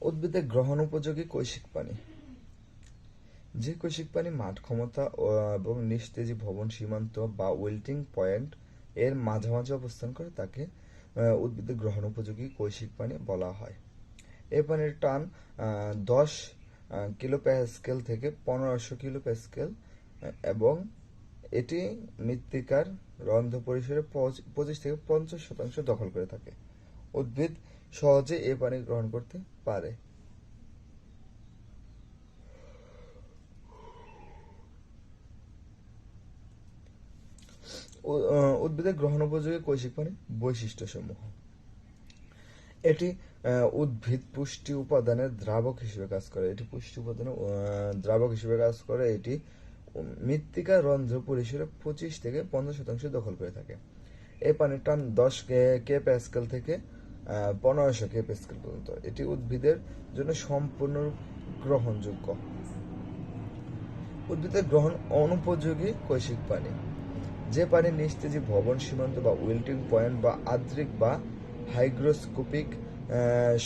উদ্ভিদের গ্রহণ উপযোগী কৈশিক পানি। যে কৈশিক পানি মাঠ ক্ষমতা এবং নিস্তেজি ভবন সীমান্ত বা উইল্টিং পয়েন্ট এর মাঝামাঝি অবস্থান করে তাকে উদ্ভিদের গ্রহণ উপযোগী কৈশিক পানি বলা হয়। এই পানির টান 10 কিলোপ্যাসকেল থেকে 1500 কিলোপ্যাসকেল এবং এটি মৃত্তিকার রন্ধ্র পরিসরের 25 থেকে 50% দখল করে থাকে। উদ্ভিদ সহজে এই পানি গ্রহণ করতে পারে। উদ্ভিদের গ্রহণ উপযোগী কৈশিক পানির বৈশিষ্ট্যসমূহ। এটি উদ্ভিদ পুষ্টি উপাদানের দ্রাবক হিসেবে কাজ করে। এটি মৃত্তিকার রন্ধ্র পরিসরের 25 থেকে 50% দখল করে থাকে। এই পানির টান 10 কে প্যাসকেল থেকে 1500 কে প্যাসকেল পর্যন্ত। এটি উদ্ভিদের জন্য সম্পূর্ণ গ্রহণযোগ্য। উদ্ভিদের গ্রহণ অনুপযোগী কৈশিক পানি। যে পানি নিস্তেজি ভবন সীমান্ত বা উইল্টিং পয়েন্ট বা আদ্রিক বা হাইগ্রোস্কোপিক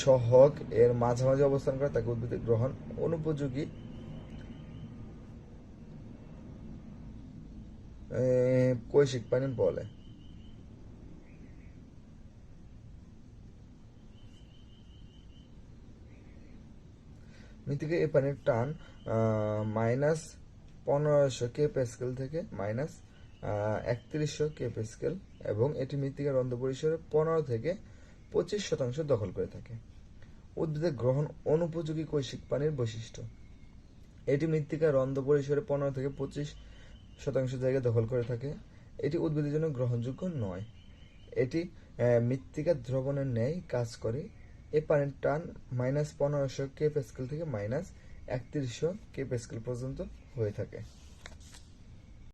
সহগ এর মাঝামাঝি অবস্থান করে তাকে উদ্ভিদের গ্রহণ অনুপযোগী কৈশিক পানি বলে। মৃত্তিকা এই পানির টান -1500 কে প্যাসকেল থেকে -3100 কে প্যাসকেল এবং এটি মৃত্তিকার রন্ধ্র পরিসরের 15 থেকে 25% দখল করে থাকে। উদ্ভিদের গ্রহণ অনুপযোগী কৈশিক পানির বৈশিষ্ট্য। এটি মৃত্তিকার রন্ধ্র পরিসরের 15 থেকে 25% জায়গা দখল করে থাকে। এটি উদ্ভিদের জন্য গ্রহণযোগ্য নয়। এটি মৃত্তিকার দ্রবণের ন্যায় কাজ করে। এই পানির টান -1500 কে প্যাসকেল থেকে -3100 কে প্যাসকেল পর্যন্ত হয়ে থাকে।